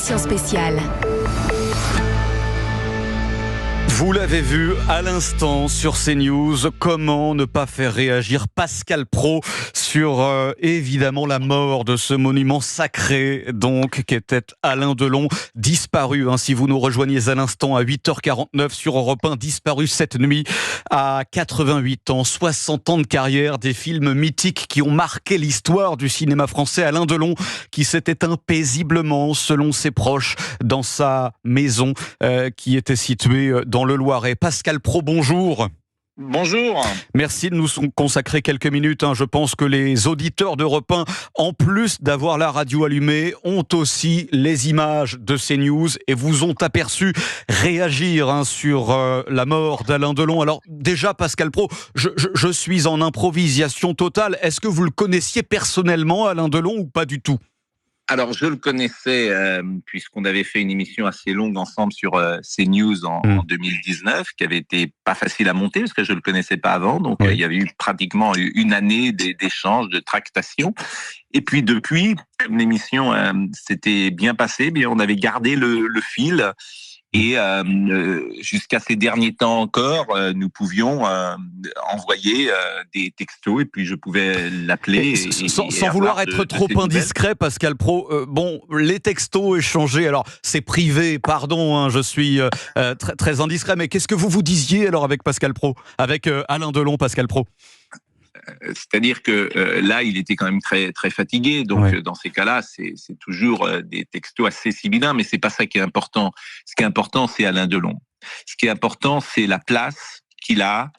édition spéciale. Vous l'avez vu à l'instant sur CNews, comment ne pas faire réagir Pascal Praud sur évidemment la mort de ce monument sacré donc qu'était Alain Delon, disparu, si vous nous rejoignez à l'instant à 8h49 sur Europe 1, disparu cette nuit à 88 ans, 60 ans de carrière, des films mythiques qui ont marqué l'histoire du cinéma français. Alain Delon qui s'est éteint paisiblement selon ses proches dans sa maison qui était située dans le Loiret. Pascal Praud, bonjour. Bonjour. Merci de nous consacrer quelques minutes. Je pense que les auditeurs d'Europe 1, en plus d'avoir la radio allumée, ont aussi les images de CNews et vous ont aperçu réagir sur la mort d'Alain Delon. Alors déjà, Pascal Praud, je suis en improvisation totale. Est-ce que vous le connaissiez personnellement, Alain Delon, ou pas du tout ? Alors, je le connaissais puisqu'on avait fait une émission assez longue ensemble sur CNews en 2019, qui avait été pas facile à monter parce que je le connaissais pas avant. Donc, il y avait eu pratiquement une année d'échanges, de tractations. Et puis, depuis, l'émission s'était bien passée, mais on avait gardé le fil. Et jusqu'à ces derniers temps encore, nous pouvions envoyer des textos et puis je pouvais l'appeler. Sans vouloir être trop indiscret, Pascal Praud, les textos échangés, alors c'est privé, pardon, je suis très, très indiscret, mais qu'est-ce que vous disiez alors avec Pascal Praud, avec Alain Delon, Pascal Praud ? C'est-à-dire que là, il était quand même très très fatigué. Donc, dans ces cas-là, c'est toujours des textos assez sibyllins, mais c'est pas ça qui est important. Ce qui est important, c'est Alain Delon. Ce qui est important, c'est la place qu'il a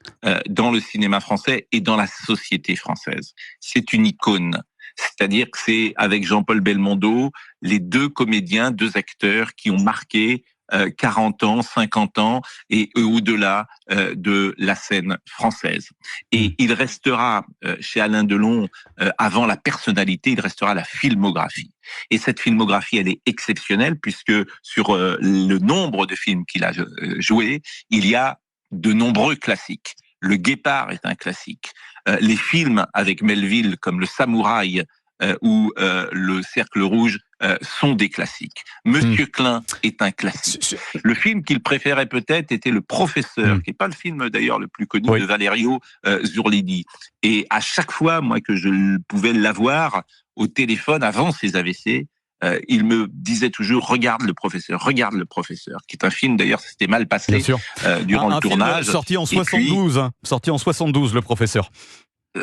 dans le cinéma français et dans la société française. C'est une icône. C'est-à-dire que c'est, avec Jean-Paul Belmondo, les deux comédiens, deux acteurs qui ont marqué 40 ans, 50 ans et au-delà de la scène française. Et il restera chez Alain Delon, avant la personnalité, il restera la filmographie. Et cette filmographie, elle est exceptionnelle puisque sur le nombre de films qu'il a joué, il y a de nombreux classiques. Le Guépard est un classique. Les films avec Melville comme Le Samouraï ou Le Cercle Rouge sont des classiques. Monsieur Klein est un classique. Le film qu'il préférait peut-être était Le Professeur, qui n'est pas le film d'ailleurs le plus connu de Valerio Zurlini. Et à chaque fois, moi, que je pouvais l'avoir au téléphone avant ses AVC, il me disait toujours « Regarde le professeur », qui est un film d'ailleurs, c'était mal passé durant le tournage. Film sorti en 72, sorti en 72, Le Professeur.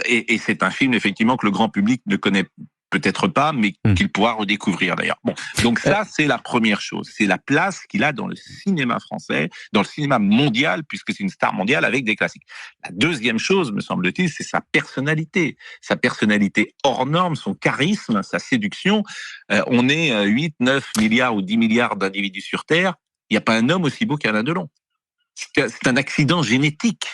Et c'est un film effectivement que le grand public ne connaît peut-être pas, mais qu'il pourra redécouvrir d'ailleurs. Bon, donc ça c'est la première chose, c'est la place qu'il a dans le cinéma français, dans le cinéma mondial, puisque c'est une star mondiale avec des classiques. La deuxième chose, me semble-t-il, c'est sa personnalité hors norme, son charisme, sa séduction. On est 8, 9 milliards ou 10 milliards d'individus sur Terre, il n'y a pas un homme aussi beau qu'Alain Delon. C'est un accident génétique,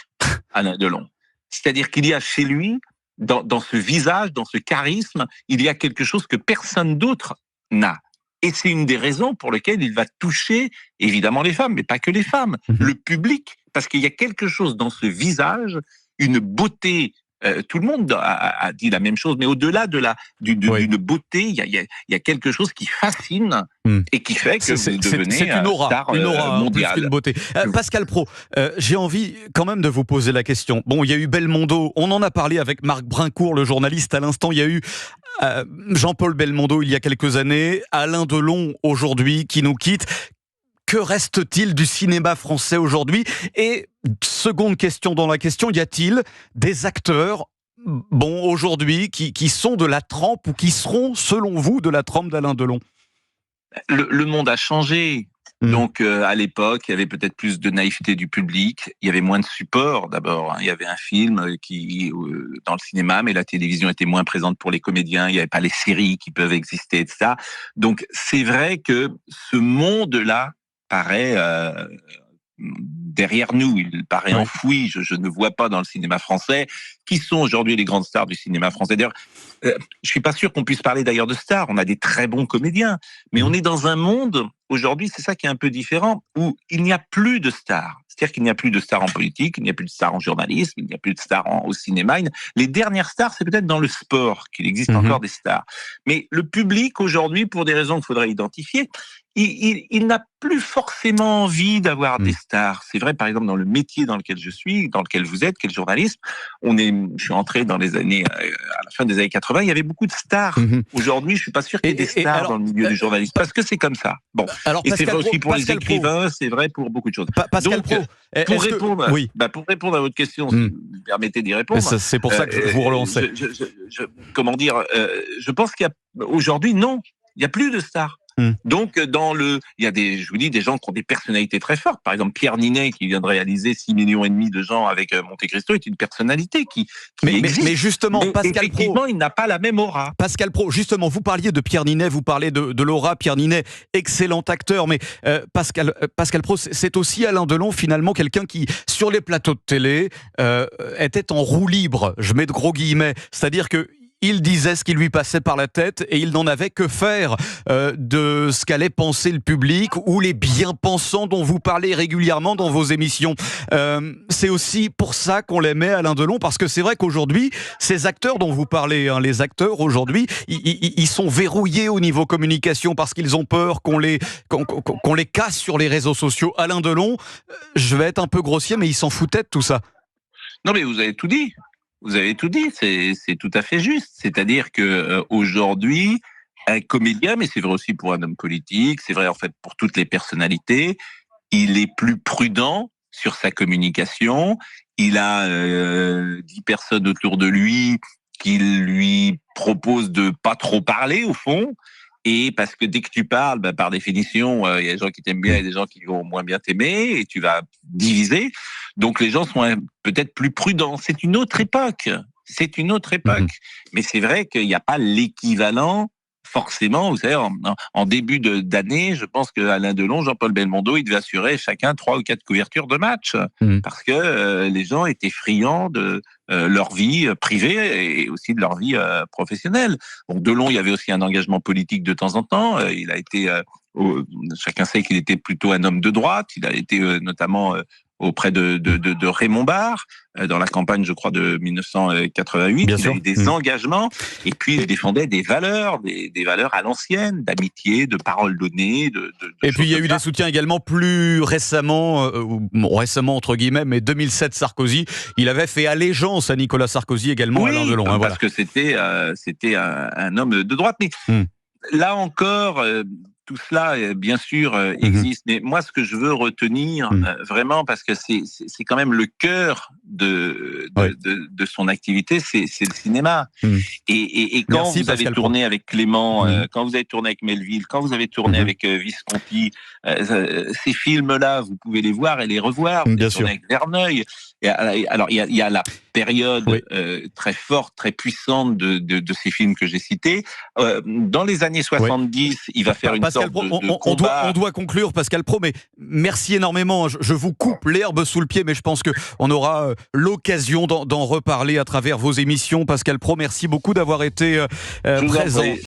Alain Delon. C'est-à-dire qu'il y a chez lui, dans ce visage, dans ce charisme, il y a quelque chose que personne d'autre n'a. Et c'est une des raisons pour lesquelles il va toucher, évidemment les femmes, mais pas que les femmes, le public, parce qu'il y a quelque chose dans ce visage, une beauté. Tout le monde a dit la même chose, mais au-delà d'une beauté, il y a quelque chose qui fascine et qui fait que vous devenez une aura, star mondiale. Plus qu'une beauté. Pascal Praud, j'ai envie quand même de vous poser la question. Bon, il y a eu Belmondo, on en a parlé avec Marc Brincourt, le journaliste à l'instant, il y a eu Jean-Paul Belmondo il y a quelques années, Alain Delon aujourd'hui qui nous quitte. Que reste-t-il du cinéma français aujourd'hui ? Et seconde question dans la question, y a-t-il des acteurs aujourd'hui qui sont de la trempe ou qui seront, selon vous, de la trempe d'Alain Delon ? Le monde a changé. Donc, à l'époque, il y avait peut-être plus de naïveté du public. Il y avait moins de support, d'abord. Il y avait un film dans le cinéma, mais la télévision était moins présente pour les comédiens. Il n'y avait pas les séries qui peuvent exister, etc. Donc, c'est vrai que ce monde-là paraît derrière nous, il paraît enfoui. Je ne vois pas dans le cinéma français qui sont aujourd'hui les grandes stars du cinéma français. D'ailleurs, je suis pas sûr qu'on puisse parler d'ailleurs de stars. On a des très bons comédiens, mais on est dans un monde aujourd'hui, c'est ça qui est un peu différent, où il n'y a plus de stars. C'est-à-dire qu'il n'y a plus de stars en politique, il n'y a plus de stars en journalisme, il n'y a plus de stars au cinéma. Les dernières stars, c'est peut-être dans le sport qu'il existe encore des stars. Mais le public aujourd'hui, pour des raisons qu'il faudrait identifier, il n'a plus forcément envie d'avoir des stars. C'est vrai, par exemple, dans le métier dans lequel je suis, dans lequel vous êtes, qui est le journalisme, je suis entré dans les années, à la fin des années 80, il y avait beaucoup de stars. Aujourd'hui, je suis pas sûr qu'il y ait des stars dans le milieu du journalisme, parce que c'est comme ça. Bon. Alors, et c'est vrai aussi pour les écrivains, c'est vrai pour beaucoup de choses. Pascal Praud, pour répondre à votre question, si vous me permettez d'y répondre. C'est pour ça que je vous relançais. Comment dire, je pense qu'aujourd'hui, non, il n'y a plus de stars. Donc, il y a je vous dis, des gens qui ont des personnalités très fortes. Par exemple, Pierre Ninet, qui vient de réaliser 6,5 millions de gens avec Monte Cristo, est une personnalité qui existe. Mais justement, Pascal Praud, effectivement, il n'a pas la même aura. Pascal Praud, justement, vous parliez de Pierre Ninet, vous parlez de l'aura. Pierre Ninet, excellent acteur, mais Pascal Praud, c'est aussi Alain Delon, finalement, quelqu'un qui, sur les plateaux de télé, était en roue libre. Je mets de gros guillemets. C'est-à-dire que il disait ce qui lui passait par la tête et il n'en avait que faire de ce qu'allait penser le public ou les bien-pensants dont vous parlez régulièrement dans vos émissions. C'est aussi pour ça qu'on l'aimait, Alain Delon, parce que c'est vrai qu'aujourd'hui, ces acteurs dont vous parlez, les acteurs aujourd'hui, ils sont verrouillés au niveau communication parce qu'ils ont peur qu'on les casse sur les réseaux sociaux. Alain Delon, je vais être un peu grossier, mais il s'en foutait de tout ça. Non, mais vous avez tout dit. Vous avez tout dit, c'est tout à fait juste. C'est-à-dire que aujourd'hui, un comédien, mais c'est vrai aussi pour un homme politique, c'est vrai en fait pour toutes les personnalités, il est plus prudent sur sa communication. Il a 10 personnes autour de lui qui lui proposent de pas trop parler au fond. Et parce que dès que tu parles, par définition, il y a des gens qui t'aiment bien et des gens qui vont moins bien t'aimer, et tu vas diviser. Donc les gens sont peut-être plus prudents. C'est une autre époque. C'est une autre époque. Mais c'est vrai qu'il n'y a pas l'équivalent, forcément. Vous savez, en début d'année, je pense que Alain Delon, Jean-Paul Belmondo, ils devaient assurer chacun 3 ou 4 couvertures de match. Parce que les gens étaient friands de leur vie privée et aussi de leur vie professionnelle. Donc Delon, il y avait aussi un engagement politique de temps en temps. Il a été, chacun sait qu'il était plutôt un homme de droite. Il a été notamment auprès de Raymond Barre, dans la campagne, je crois, de 1988. Bien il sûr. a eu des engagements, et puis il défendait des valeurs à l'ancienne, d'amitié, de paroles données. Et puis il y a eu des soutiens également plus récemment, récemment entre guillemets, mais 2007 Sarkozy, il avait fait allégeance à Nicolas Sarkozy également, Alain Delon. Parce que c'était un homme de droite. Mais là encore... tout cela, bien sûr, existe. Mais moi, ce que je veux retenir, vraiment, parce que c'est quand même le cœur de son activité, c'est le cinéma. Et quand vous avez tourné avec Clément, quand vous avez tourné avec Melville, quand vous avez tourné avec Visconti, ces films-là, vous pouvez les voir et les revoir. Vous avez tourné avec Verneuil. Alors, il y a la période très forte, très puissante de ces films que j'ai cités. Dans les années 70, il va faire une sorte de combat. On doit conclure, Pascal Praud, mais merci énormément. Je vous coupe l'herbe sous le pied, mais je pense qu'on aura l'occasion d'en reparler à travers vos émissions. Pascal Praud, merci beaucoup d'avoir été présent.